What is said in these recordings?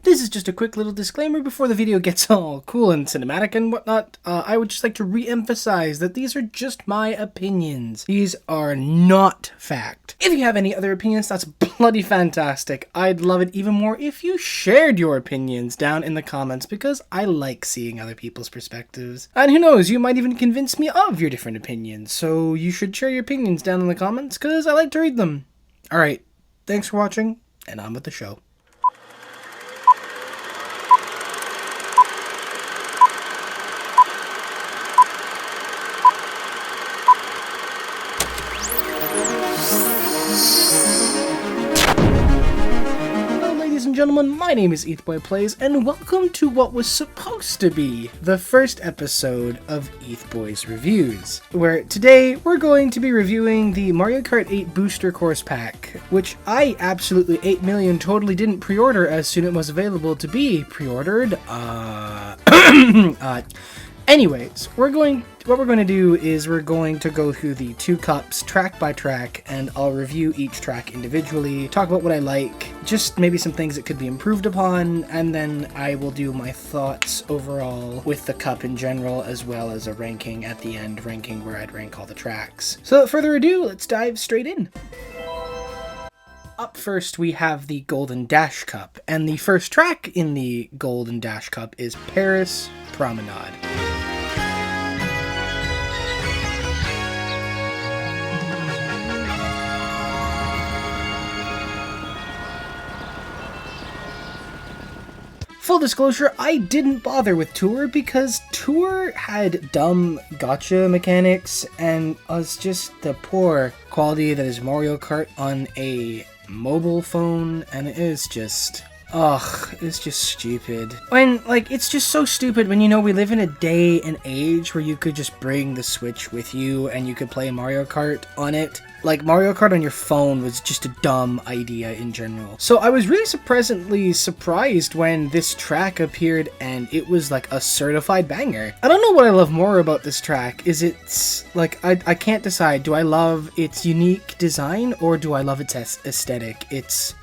This is just a quick little disclaimer before the video gets all cool and cinematic and whatnot. I would just like to re-emphasize that these are just my opinions. These are not fact. If you have any other opinions, that's bloody fantastic. I'd love it even more if you shared your opinions down in the comments because I like seeing other people's perspectives. And who knows, you might even convince me of your different opinions. So you should share your opinions down in the comments because I like to read them. Alright, thanks for watching, and on with the show. Gentlemen, my name is Ethboi Plays, and welcome to what was supposed to be the first episode of Ethboi's Reviews, where today we're going to be reviewing the Mario Kart 8 Booster Course Pack, which I absolutely 8 million totally didn't pre-order as soon as it was available to be pre-ordered. Anyways, what we're going to do is we're going to go through the two cups track by track, and I'll review each track individually, talk about what I like, just maybe some things that could be improved upon, and then I will do my thoughts overall with the cup in general, as well as a ranking at the end, ranking where I'd rank all the tracks. So without further ado, let's dive straight in. Up first, we have the Golden Dash Cup, and the first track in the Golden Dash Cup is Paris Promenade. Full disclosure, I didn't bother with Tour because Tour had dumb gotcha mechanics and was just the poor quality that is Mario Kart on a mobile phone, and it is just... ugh, it's just stupid. It's just so stupid when you know we live in a day and age where you could just bring the Switch with you and you could play Mario Kart on it. Like, Mario Kart on your phone was just a dumb idea in general. So I was really pleasantly surprised when this track appeared and it was like a certified banger. I don't know what I love more about this track. It's like, I can't decide. Do I love its unique design or do I love its aesthetic? It's...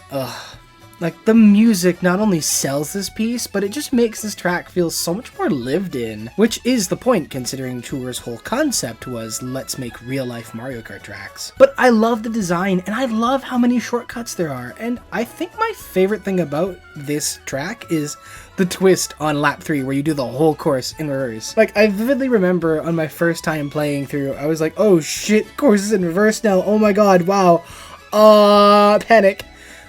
ugh. Like, the music not only sells this piece, but it just makes this track feel so much more lived in. Which is the point, considering Tour's whole concept was, let's make real-life Mario Kart tracks. But I love the design, and I love how many shortcuts there are. And I think my favorite thing about this track is the twist on lap 3, where you do the whole course in reverse. Like, I vividly remember on my first time playing through, I was like, oh shit, course is in reverse now, oh my god, wow. Panic.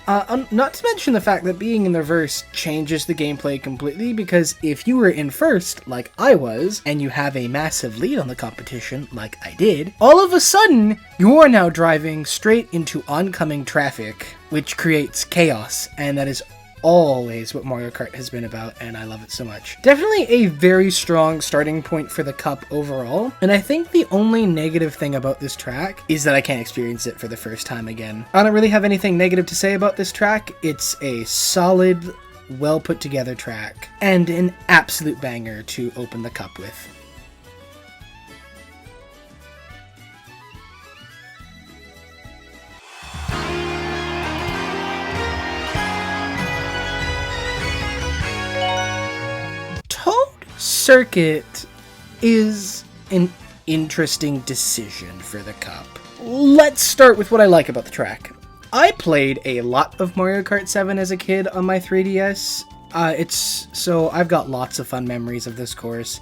Not to mention the fact that being in the reverse changes the gameplay completely, because if you were in first, like I was, and you have a massive lead on the competition, like I did, all of a sudden, you're now driving straight into oncoming traffic, which creates chaos, and that is always what Mario Kart has been about, and I love it so much. Definitely a very strong starting point for the cup overall, and I think the only negative thing about this track is that I can't experience it for the first time again. I don't really have anything negative to say about this track. It's a solid, well put together track, and an absolute banger to open the cup with. Circuit is an interesting decision for the cup. Let's start with what I like about the track. I played a lot of Mario Kart 7 as a kid on my 3DS. So I've got lots of fun memories of this course.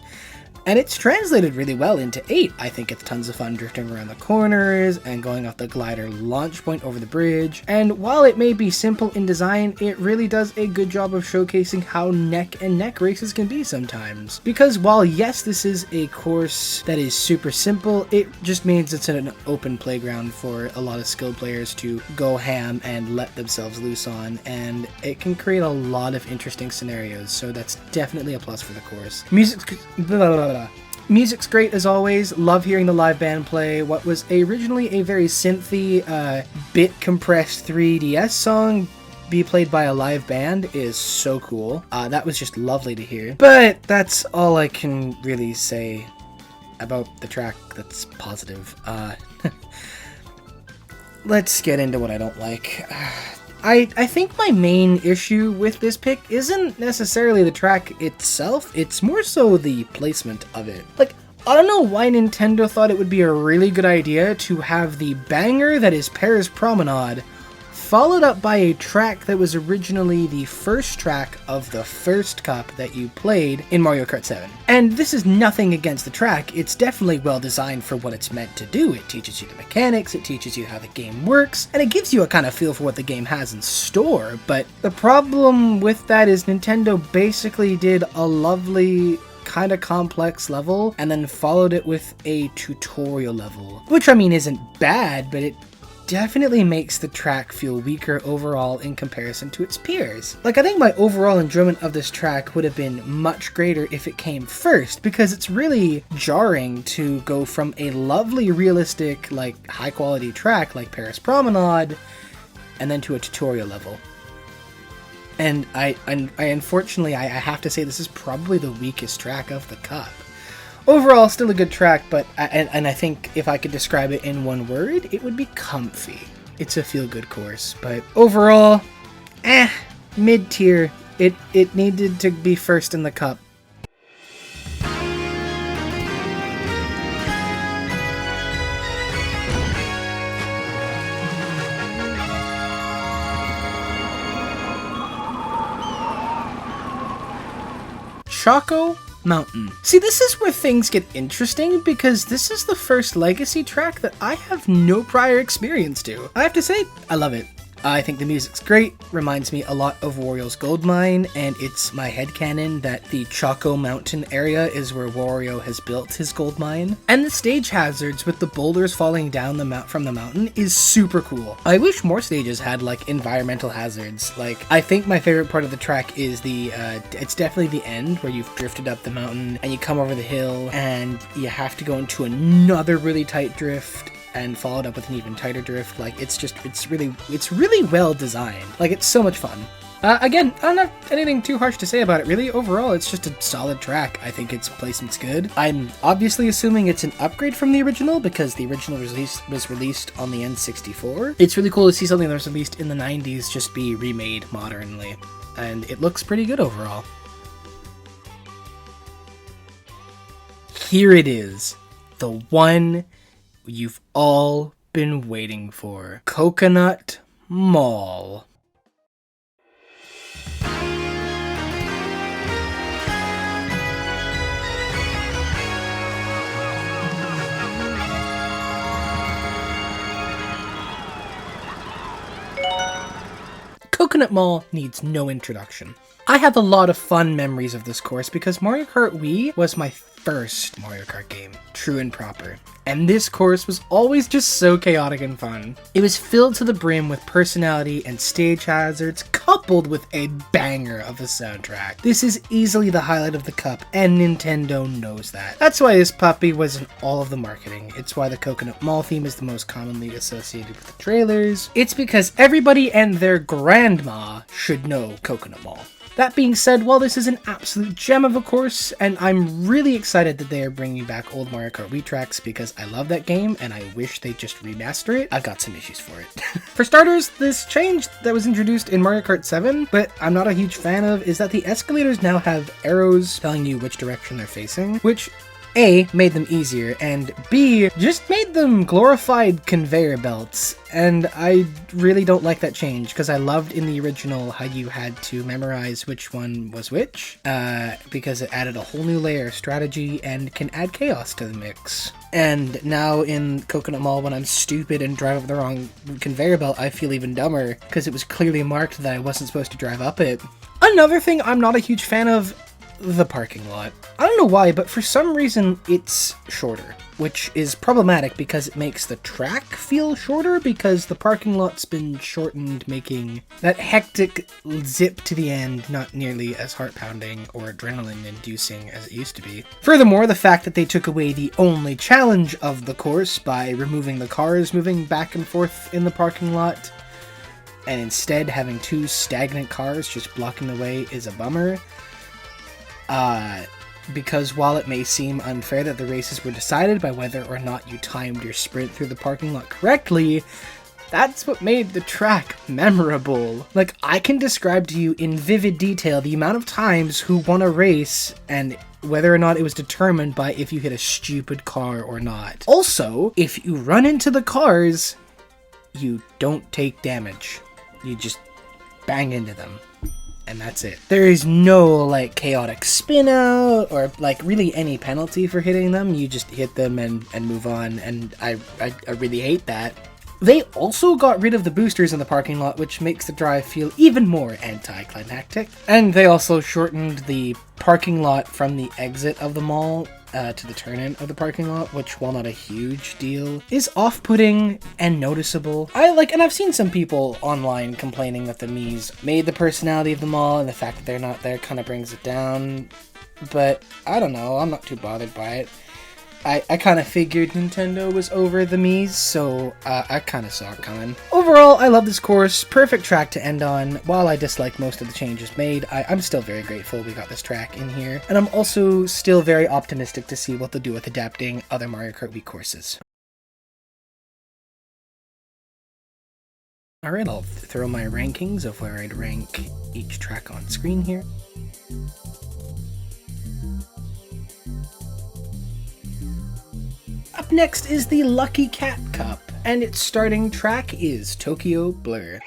And it's translated really well into 8. I think it's tons of fun drifting around the corners and going off the glider launch point over the bridge. And while it may be simple in design, it really does a good job of showcasing how neck and neck races can be sometimes. Because while yes, this is a course that is super simple, it just means it's an open playground for a lot of skilled players to go ham and let themselves loose on. And it can create a lot of interesting scenarios. So that's definitely a plus for the course. Music's great as always. Love hearing the live band play what was originally a very synthy, bit compressed 3DS song be played by a live band is so cool. That was just lovely to hear. But that's all I can really say about the track that's positive. Let's get into what I don't like. I think my main issue with this pick isn't necessarily the track itself, it's more so the placement of it. Like, I don't know why Nintendo thought it would be a really good idea to have the banger that is Paris Promenade followed up by a track that was originally the first track of the first cup that you played in Mario Kart 7. And this is nothing against the track, it's definitely well designed for what it's meant to do. It teaches you the mechanics, it teaches you how the game works, and it gives you a kind of feel for what the game has in store, but the problem with that is Nintendo basically did a lovely kind of complex level and then followed it with a tutorial level, which I mean isn't bad, but it definitely makes the track feel weaker overall in comparison to its peers. Like, I think my overall enjoyment of this track would have been much greater if it came first, because it's really jarring to go from a lovely, realistic, like, high-quality track like Paris Promenade, and then to a tutorial level. And I unfortunately, I have to say this is probably the weakest track of the cup. Overall, still a good track, but I think if I could describe it in one word, it would be comfy. It's a feel-good course, but overall, mid-tier. It needed to be first in the cup. Choco Mountain. See, this is where things get interesting because this is the first Legacy track that I have no prior experience to. I have to say, I love it. I think the music's great, reminds me a lot of Wario's Gold Mine, and it's my headcanon that the Choco Mountain area is where Wario has built his gold mine. And the stage hazards with the boulders falling down from the mountain is super cool. I wish more stages had like environmental hazards. Like, I think my favorite part of the track is it's definitely the end where you've drifted up the mountain and you come over the hill and you have to go into another really tight drift and followed up with an even tighter drift. Like, it's really well designed. Like, it's so much fun. Again, I don't have anything too harsh to say about it, really. Overall, it's just a solid track. I think its placement's good. I'm obviously assuming it's an upgrade from the original, because the original was released on the N64. It's really cool to see something that was released in the 90s just be remade modernly, and it looks pretty good overall. Here it is. The one you've all been waiting for. Coconut Mall. Coconut Mall needs no introduction. I have a lot of fun memories of this course because Mario Kart Wii was my first Mario Kart game, true and proper. And this course was always just so chaotic and fun. It was filled to the brim with personality and stage hazards, coupled with a banger of a soundtrack. This is easily the highlight of the cup, and Nintendo knows that. That's why this puppy was in all of the marketing. It's why the Coconut Mall theme is the most commonly associated with the trailers. It's because everybody and their grandma should know Coconut Mall. That being said, while this is an absolute gem of a course, and I'm really excited that they are bringing back old Mario Kart Wii tracks because I love that game and I wish they'd just remaster it, I've got some issues for it. For starters, this change that was introduced in Mario Kart 7, but I'm not a huge fan of, is that the escalators now have arrows telling you which direction they're facing, which A, made them easier, and B, just made them glorified conveyor belts. And I really don't like that change, because I loved in the original how you had to memorize which one was which, because it added a whole new layer of strategy and can add chaos to the mix. And now in Coconut Mall, when I'm stupid and drive up the wrong conveyor belt, I feel even dumber, because it was clearly marked that I wasn't supposed to drive up it. Another thing I'm not a huge fan of, the parking lot. I don't know why, but for some reason it's shorter, which is problematic because it makes the track feel shorter because the parking lot's been shortened, making that hectic zip to the end not nearly as heart-pounding or adrenaline-inducing as it used to be. Furthermore, the fact that they took away the only challenge of the course by removing the cars moving back and forth in the parking lot, and instead having two stagnant cars just blocking the way is a bummer. Because while it may seem unfair that the races were decided by whether or not you timed your sprint through the parking lot correctly, That's what made the track memorable. Like, I can describe to you in vivid detail the amount of times who won a race and whether or not it was determined by if you hit a stupid car or not. Also, if you run into the cars, you don't take damage. You just bang into them. And that's it. There is no, like, chaotic spin out or, like, really any penalty for hitting them. You just hit them and move on, and I really hate that. They also got rid of the boosters in the parking lot, which makes the drive feel even more anticlimactic. And they also shortened the parking lot from the exit of the mall to the turn-in of the parking lot, which, while not a huge deal, is off-putting and noticeable. And I've seen some people online complaining that the Miis made the personality of the mall, and the fact that they're not there kind of brings it down. But I don't know, I'm not too bothered by it. I kind of figured Nintendo was over the Miis, so I kind of saw it coming. Overall, I love this course. Perfect track to end on. While I dislike most of the changes made, I'm still very grateful we got this track in here. And I'm also still very optimistic to see what they'll do with adapting other Mario Kart Wii courses. Alright, I'll throw my rankings of where I'd rank each track on screen here. Up next is the Lucky Cat Cup, and its starting track is Tokyo Blur.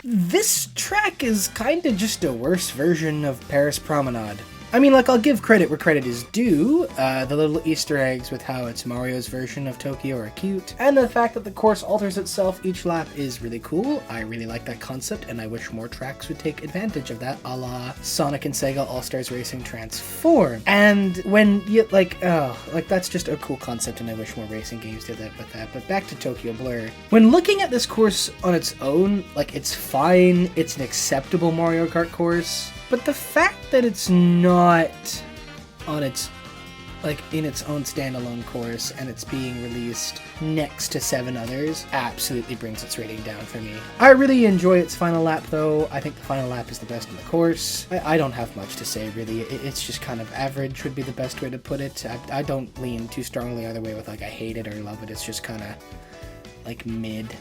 This track is kinda just a worse version of Paris Promenade. I mean, like, I'll give credit where credit is due. The little Easter eggs with how it's Mario's version of Tokyo are cute. And the fact that the course alters itself each lap is really cool. I really like that concept, and I wish more tracks would take advantage of that, a la Sonic and Sega All-Stars Racing Transform. And when you, that's just a cool concept, and I wish more racing games did that with that. But back to Tokyo Blur. When looking at this course on its own, like, it's fine. It's an acceptable Mario Kart course. But the fact that it's not on its, in its own standalone course and it's being released next to 7 others absolutely brings its rating down for me. I really enjoy its final lap though. I think the final lap is the best in the course. I don't have much to say really. It's just kind of average would be the best way to put it. I don't lean too strongly either way with I hate it or love it. It's just kind of mid.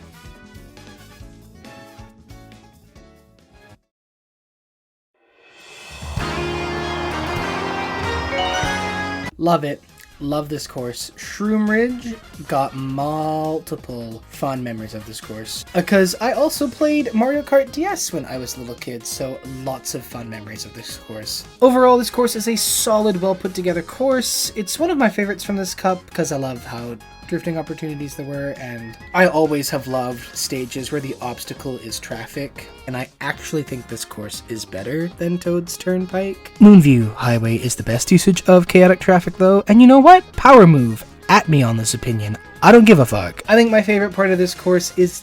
Love it. Love this course. Shroom Ridge got multiple fond memories of this course. Because I also played Mario Kart DS when I was a little kid, so lots of fun memories of this course. Overall, this course is a solid, well put together course. It's one of my favorites from this cup because I love how drifting opportunities there were, and I always have loved stages where the obstacle is traffic, and I actually think this course is better than Toad's Turnpike. Moonview Highway is the best usage of chaotic traffic though, and you know what? Power move at me on this opinion. I don't give a fuck. I think my favorite part of this course is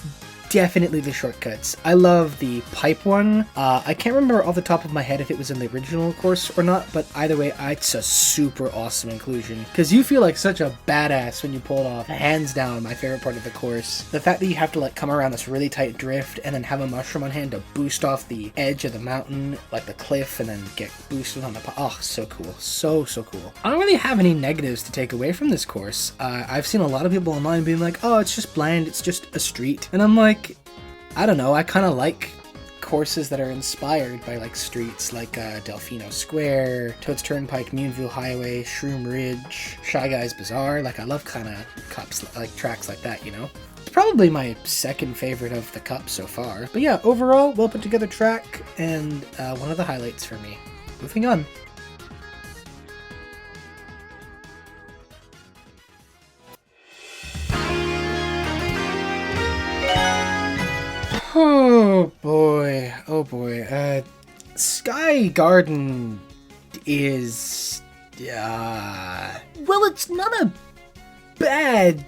definitely the shortcuts. I love the pipe one. I can't remember off the top of my head if it was in the original course or not, but either way, it's a super awesome inclusion. Because you feel like such a badass when you pull it off. Hands down, my favorite part of the course. The fact that you have to come around this really tight drift and then have a mushroom on hand to boost off the edge of the mountain, like the cliff, and then get boosted on the oh, so cool. So cool. I don't really have any negatives to take away from this course. I've seen a lot of people online being like, oh, it's just bland, it's just a street. And I'm like, I don't know, I kind of like courses that are inspired by streets like Delfino Square, Toad's Turnpike, Moonview Highway, Shroom Ridge, Shy Guys Bazaar. I love kind of cups, tracks like that, you know? It's probably my second favorite of the cup so far. But yeah, overall, well put together track, and one of the highlights for me. Moving on. Oh boy, Sky Garden is, well, it's not a bad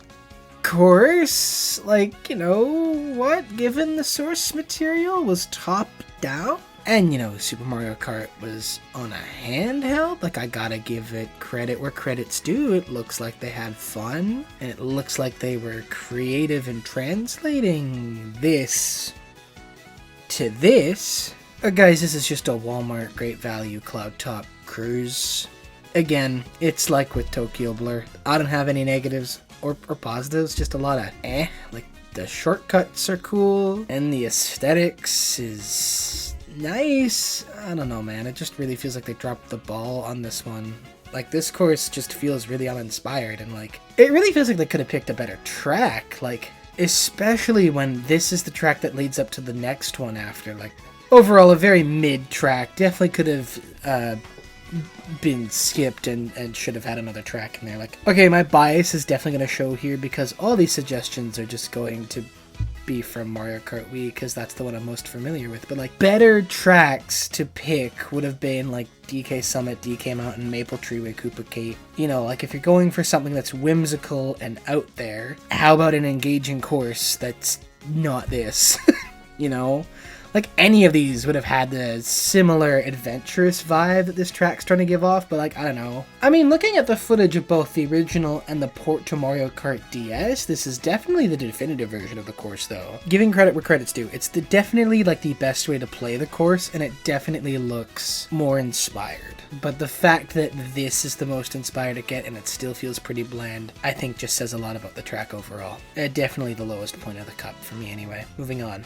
course, given the source material was top down, and Super Mario Kart was on a handheld, I gotta give it credit where credit's due. It looks like they had fun, and it looks like they were creative in translating this to this. Guys, this is just a Walmart Great Value Cloud Top Cruise. Again, it's like with Tokyo Blur. I don't have any negatives or positives, just a lot of like the shortcuts are cool and the aesthetics is nice. I don't know, man. It just really feels like they dropped the ball on this one. Like, this course just feels really uninspired, and like, it really feels like they could have picked a better track, like, especially when this is the track that leads up to the next one after. Like, overall, a very mid track. Definitely could have been skipped and should have had another track in there. Like, okay, my bias is definitely going to show here because all these suggestions are just going to be from Mario Kart Wii because that's the one I'm most familiar with. But like, better tracks to pick would have been like DK Summit, DK Mountain, Maple Treeway, Koopa Cape. You know, like if you're going for something that's whimsical and out there, how about an engaging course that's not this? You know? Like, any of these would have had the similar adventurous vibe that this track's trying to give off, but like, I don't know. I mean, looking at the footage of both the original and the port to Mario Kart DS, this is definitely the definitive version of the course, though. Giving credit where credit's due, it's definitely like the best way to play the course, and it definitely looks more inspired. But the fact that this is the most inspired it gets and it still feels pretty bland, I think just says a lot about the track overall. Definitely the lowest point of the cup for me anyway. Moving on.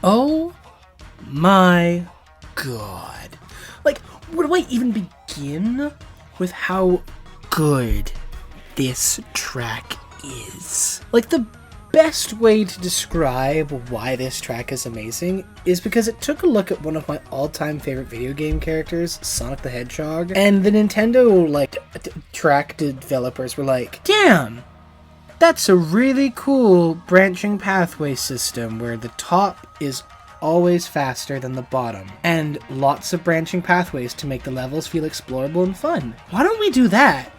Oh my god. Like, where do I even begin with how good this track is? Like, the best way to describe why this track is amazing is because it took a look at one of my all-time favorite video game characters, Sonic the Hedgehog, and the Nintendo, like, track developers were like, damn! That's a really cool branching pathway system where the top is always faster than the bottom, and lots of branching pathways to make the levels feel explorable and fun. Why don't we do that,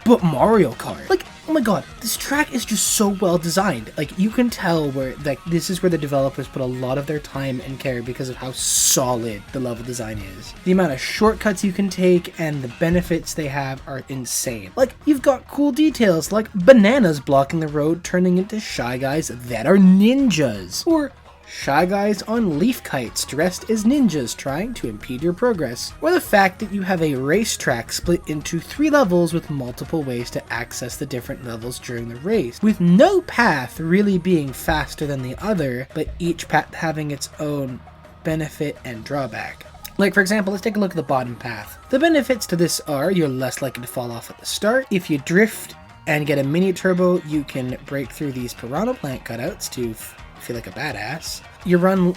but Mario Kart? Like, oh my god, this track is just so well designed. Like, you can tell where, like, this is where the developers put a lot of their time and care because of how solid the level design is. The amount of shortcuts you can take and the benefits they have are insane. Like, you've got cool details like bananas blocking the road turning into Shy Guys that are ninjas, or Shy Guys on leaf kites dressed as ninjas trying to impede your progress, or the fact that you have a racetrack split into 3 levels with multiple ways to access the different levels during the race, with no path really being faster than the other, but each path having its own benefit and drawback. Like, for example, let's take a look at the bottom path. The benefits to this are you're less likely to fall off at the start. If you drift and get a mini turbo, you can break through these piranha plant cutouts to feel like a badass. You run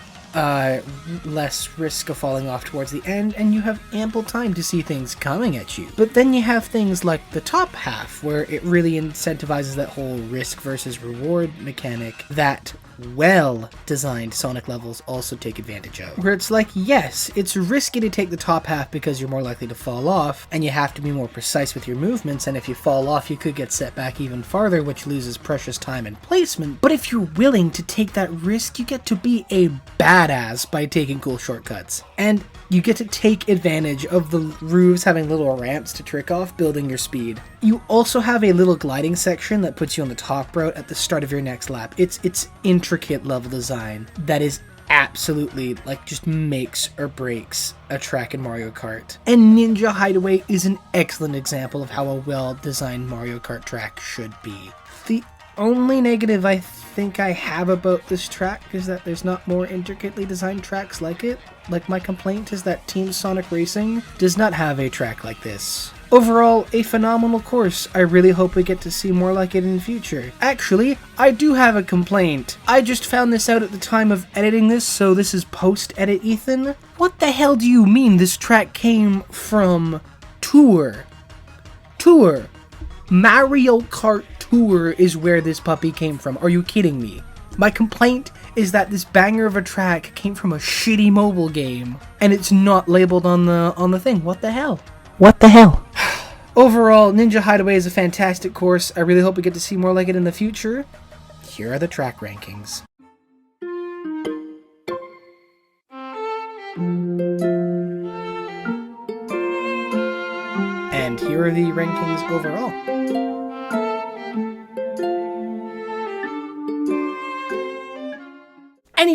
less risk of falling off towards the end, and you have ample time to see things coming at you. But then you have things like the top half, where it really incentivizes that whole risk versus reward mechanic that well-designed Sonic levels also take advantage of. Where it's like, yes, it's risky to take the top half because you're more likely to fall off, and you have to be more precise with your movements, and if you fall off, you could get set back even farther, which loses precious time and placement. But if you're willing to take that risk, you get to be a badass by taking cool shortcuts. And you get to take advantage of the roofs having little ramps to trick off, building your speed. You also have a little gliding section that puts you on the top route at the start of your next lap. It's intricate level design that is absolutely, like, just makes or breaks a track in Mario Kart. And Ninja Hideaway is an excellent example of how a well-designed Mario Kart track should be. The only negative I think I have about this track is that there's not more intricately designed tracks like it. Like, my complaint is that Team Sonic Racing does not have a track like this. Overall, a phenomenal course. I really hope we get to see more like it in the future. Actually, I do have a complaint. I just found this out at the time of editing this, so this is post-edit, Ethan. What the hell do you mean this track came from Tour? Tour. Mario Kart Tour is where this puppy came from. Are you kidding me? My complaint is that this banger of a track came from a shitty mobile game, and it's not labeled on the thing. What the hell? What the hell? Overall, Ninja Hideaway is a fantastic course. I really hope we get to see more like it in the future. Here are the track rankings. And here are the rankings overall.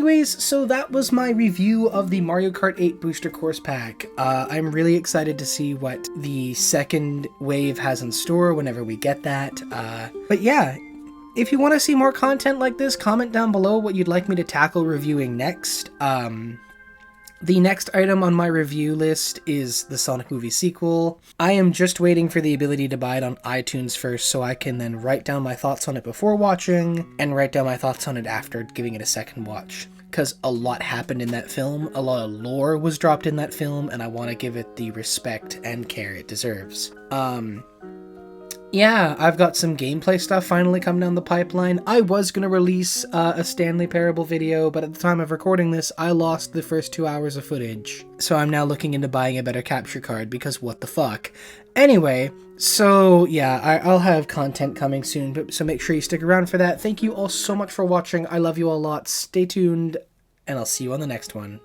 anyways, so that was my review of the Mario Kart 8 Booster Course Pack. I'm really excited to see what the second wave has in store whenever we get that. But yeah, if you want to see more content like this, comment down below what you'd like me to tackle reviewing next. The next item on my review list is the Sonic movie sequel. I am just waiting for the ability to buy it on iTunes first so I can then write down my thoughts on it before watching and write down my thoughts on it after giving it a second watch. Because a lot happened in that film, a lot of lore was dropped in that film, and I want to give it the respect and care it deserves. Yeah, I've got some gameplay stuff finally coming down the pipeline. I was going to release a Stanley Parable video, but at the time of recording this, I lost the first 2 hours of footage. So I'm now looking into buying a better capture card, because what the fuck. Anyway, so yeah, I'll have content coming soon, so make sure you stick around for that. Thank you all so much for watching. I love you all a lot. Stay tuned, and I'll see you on the next one.